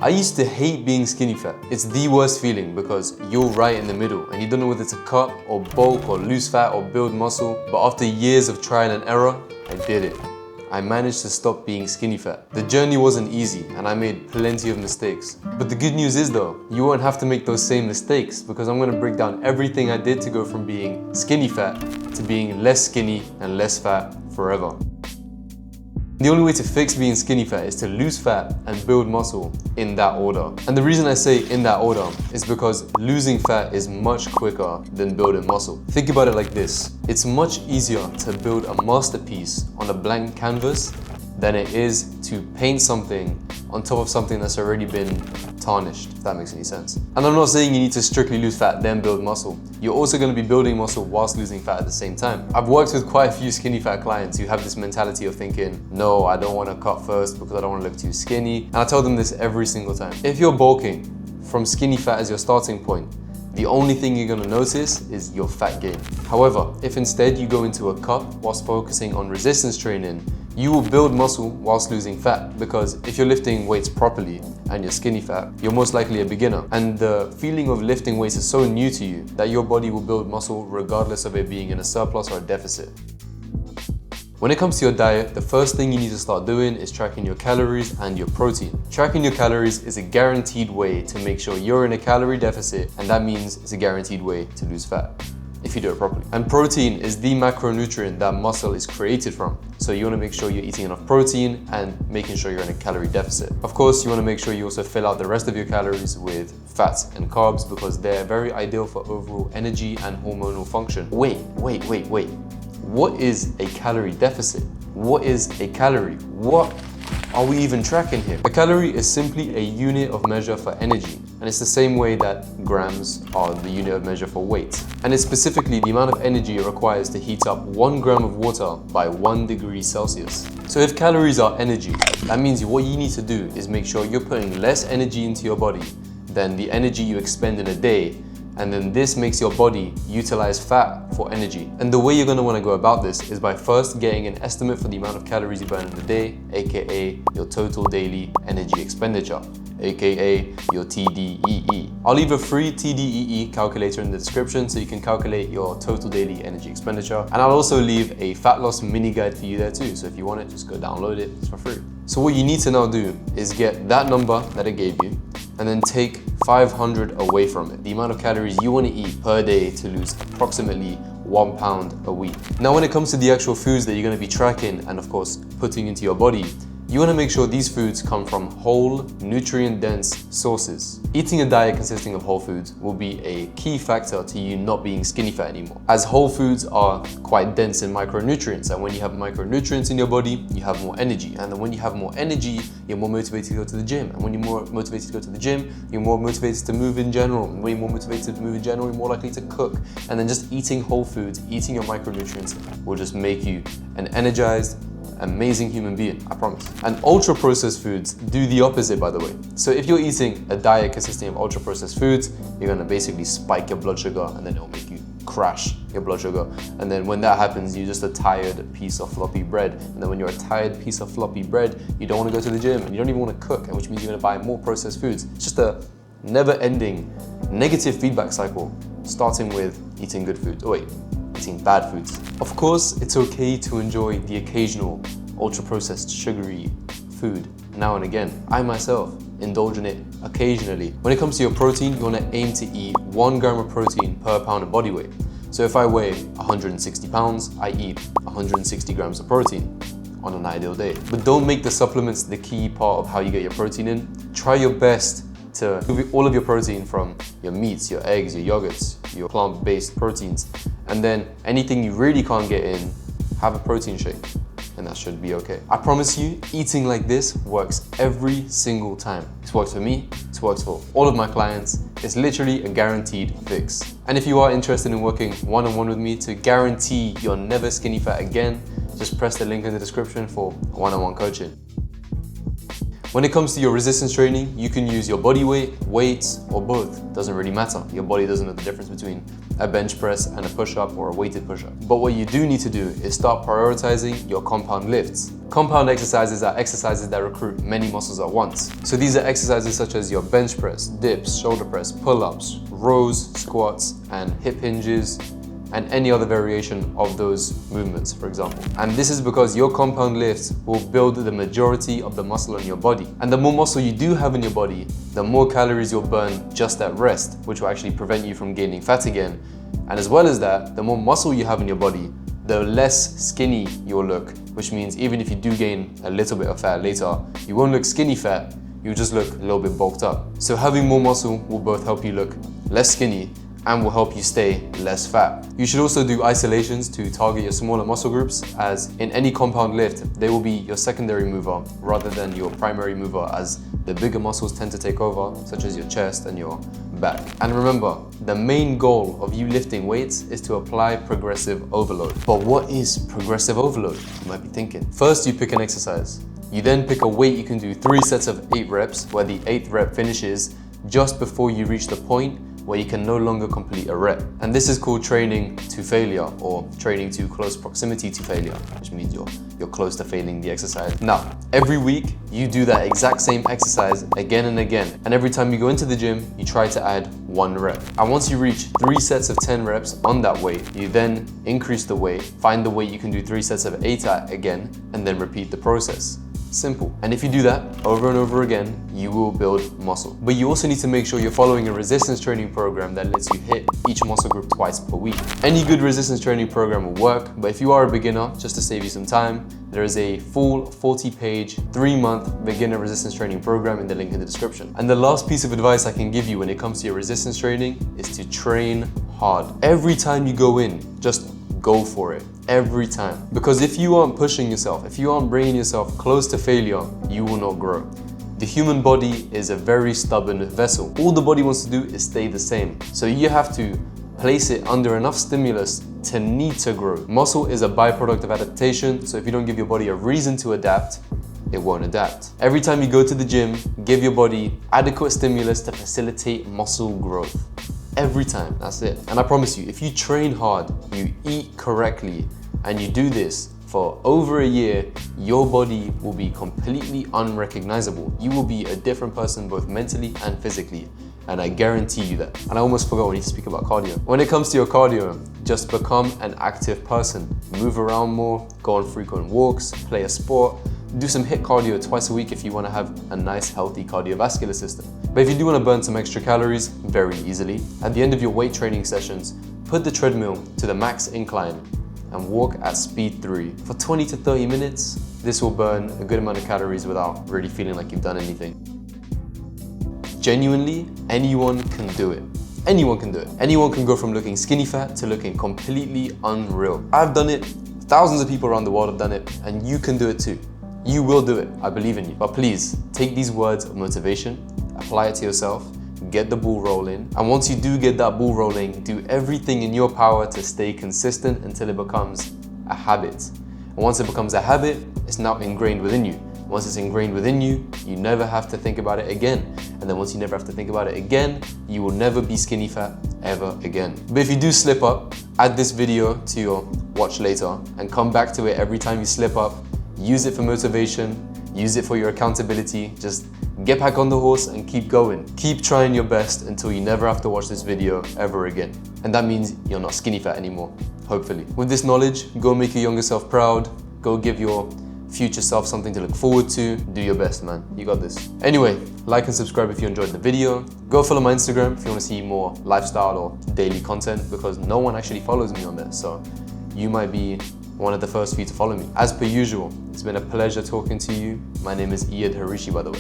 I used to hate being skinny fat. It's the worst feeling because you're right in the middle and you don't know whether to cut or bulk or lose fat or build muscle. But after years of trial and error, I did it. I managed to stop being skinny fat. The journey wasn't easy and I made plenty of mistakes. But the good news is though, you won't have to make those same mistakes because I'm gonna break down everything I did to go from being skinny fat to being less skinny and less fat forever. The only way to fix being skinny fat is to lose fat and build muscle in that order. And the reason I say in that order is because losing fat is much quicker than building muscle. Think about it like this. It's much easier to build a masterpiece on a blank canvas than it is to paint something on top of something that's already been tarnished, if that makes any sense. And I'm not saying you need to strictly lose fat then build muscle. You're also going to be building muscle whilst losing fat at the same time. I've worked with quite a few skinny fat clients who have this mentality of thinking, no, I don't want to cut first because I don't want to look too skinny. And I tell them this every single time. If you're bulking from skinny fat as your starting point, the only thing you're going to notice is your fat gain. However, if instead you go into a cut whilst focusing on resistance training, you will build muscle whilst losing fat, because if you're lifting weights properly and you're skinny fat, you're most likely a beginner. And the feeling of lifting weights is so new to you that your body will build muscle regardless of it being in a surplus or a deficit. When it comes to your diet, the first thing you need to start doing is tracking your calories and your protein. Tracking your calories is a guaranteed way to make sure you're in a calorie deficit, and that means it's a guaranteed way to lose fat if you do it properly. And protein is the macronutrient that muscle is created from. So you want to make sure you're eating enough protein and making sure you're in a calorie deficit. Of course, you want to make sure you also fill out the rest of your calories with fats and carbs because they're very ideal for overall energy and hormonal function. Wait. What is a calorie deficit? What is a calorie? What are we even tracking here? A calorie is simply a unit of measure for energy. And it's the same way that grams are the unit of measure for weight. And it's specifically the amount of energy it requires to heat up 1 gram of water by 1 degree Celsius. So if calories are energy, that means what you need to do is make sure you're putting less energy into your body than the energy you expend in a day. And then this makes your body utilize fat for energy. And the way you're gonna wanna go about this is by first getting an estimate for the amount of calories you burn in a day, aka your total daily energy expenditure, aka your TDEE. I'll leave a free TDEE calculator in the description so you can calculate your total daily energy expenditure. And I'll also leave a fat loss mini guide for you there too. So if you want it, just go download it, it's for free. So what you need to now do is get that number that it gave you and then take 500 away from it. The amount of calories you want to eat per day to lose approximately 1 pound a week. Now when it comes to the actual foods that you're going to be tracking and of course putting into your body, you want to make sure these foods come from whole, nutrient-dense sources. Eating a diet consisting of whole foods will be a key factor to you not being skinny fat anymore, as whole foods are quite dense in micronutrients, and when you have micronutrients in your body, you have more energy, and then when you have more energy, you're more motivated to go to the gym, and when you're more motivated to go to the gym, you're more motivated to move in general, and when you're more motivated to move in general, you're more likely to cook, and then just eating whole foods, eating your micronutrients will just make you an energized, amazing human being, I promise. And ultra processed foods do the opposite, by the way. So if you're eating a diet consisting of ultra processed foods, you're gonna basically spike your blood sugar and then it'll make you crash your blood sugar. And then when that happens, you're just a tired piece of floppy bread. And then when you're a tired piece of floppy bread, you don't wanna go to the gym and you don't even wanna cook, and which means you're gonna buy more processed foods. It's just a never ending negative feedback cycle, starting with eating good food. Oh wait, eating bad foods. Of course, it's okay to enjoy the occasional ultra-processed sugary food now and again. I myself indulge in it occasionally. When it comes to your protein, you want to aim to eat 1 gram of protein per pound of body weight. So if I weigh 160 pounds, I eat 160 grams of protein on an ideal day. But don't make the supplements the key part of how you get your protein in. Try your best to move all of your protein from your meats, your eggs, your yogurts, your plant-based proteins, and then anything you really can't get in, have a protein shake, and that should be okay. I promise you, eating like this works every single time. It's worked for me, it's worked for all of my clients. It's literally a guaranteed fix. And if you are interested in working one-on-one with me to guarantee you're never skinny fat again, just press the link in the description for one-on-one coaching. When it comes to your resistance training, you can use your body weight, weights, or both. Doesn't really matter. Your body doesn't know the difference between a bench press and a push-up or a weighted push-up. But what you do need to do is start prioritizing your compound lifts. Compound exercises are exercises that recruit many muscles at once. So these are exercises such as your bench press, dips, shoulder press, pull-ups, rows, squats, and hip hinges, and any other variation of those movements, for example. And this is because your compound lifts will build the majority of the muscle in your body. And the more muscle you do have in your body, the more calories you'll burn just at rest, which will actually prevent you from gaining fat again. And as well as that, the more muscle you have in your body, the less skinny you'll look, which means even if you do gain a little bit of fat later, you won't look skinny fat, you'll just look a little bit bulked up. So having more muscle will both help you look less skinny and will help you stay less fat. You should also do isolations to target your smaller muscle groups, as in any compound lift, they will be your secondary mover rather than your primary mover, as the bigger muscles tend to take over, such as your chest and your back. And remember, the main goal of you lifting weights is to apply progressive overload. But what is progressive overload? You might be thinking. First, you pick an exercise. You then pick a weight you can do 3 sets of 8 reps, where the 8th rep finishes just before you reach the point where you can no longer complete a rep. And this is called training to failure, or training to close proximity to failure, which means you're close to failing the exercise. Now, every week you do that exact same exercise again and again. And every time you go into the gym, you try to add 1 rep. And once you reach 3 sets of 10 reps on that weight, you then increase the weight, find the weight you can do 3 sets of 8 at again, and then repeat the process. Simple. And if you do that over and over again, you will build muscle. But you also need to make sure you're following a resistance training program that lets you hit each muscle group twice per week. Any good resistance training program will work, but if you are a beginner, just to save you some time, there is a full 40-page, 3-month beginner resistance training program in the link in the description. And the last piece of advice I can give you when it comes to your resistance training is to train hard. Every time you go in, just go for it. Every time. Because if you aren't pushing yourself, if you aren't bringing yourself close to failure, you will not grow. The human body is a very stubborn vessel. All the body wants to do is stay the same. So you have to place it under enough stimulus to need to grow. Muscle is a byproduct of adaptation, so if you don't give your body a reason to adapt, it won't adapt. Every time you go to the gym, give your body adequate stimulus to facilitate muscle growth. Every time, that's it. And I promise you, if you train hard, you eat correctly, and you do this for over a year, your body will be completely unrecognizable. You will be a different person both mentally and physically, and I guarantee you that. And I almost forgot we need to speak about cardio. When it comes to your cardio, just become an active person. Move around more, go on frequent walks, play a sport, do some HIIT cardio twice a week if you want to have a nice healthy cardiovascular system. But if you do want to burn some extra calories very easily, at the end of your weight training sessions, put the treadmill to the max incline and walk at speed 3. For 20 to 30 minutes, this will burn a good amount of calories without really feeling like you've done anything. Genuinely, anyone can do it. Anyone can do it. Anyone can go from looking skinny fat to looking completely unreal. I've done it, thousands of people around the world have done it, and you can do it too. You will do it, I believe in you. But please, take these words of motivation, apply it to yourself, get the ball rolling, and once you do get that ball rolling, do everything in your power to stay consistent until it becomes a habit. And once it becomes a habit, it's now ingrained within you. Once it's ingrained within you, you never have to think about it again. And then once you never have to think about it again, you will never be skinny fat ever again. But if you do slip up, add this video to your watch later and come back to it every time you slip up. Use it for motivation, use it for your accountability. Just get back on the horse and keep going. Keep trying your best until you never have to watch this video ever again. And that means you're not skinny fat anymore, hopefully. With this knowledge, go make your younger self proud. Go give your future self something to look forward to. Do your best, man. You got this. Anyway, like and subscribe if you enjoyed the video. Go follow my Instagram if you want to see more lifestyle or daily content, because no one actually follows me on there. So you might be one of the first few to follow me. As per usual, it's been a pleasure talking to you. My name is Iyad Harishi, by the way.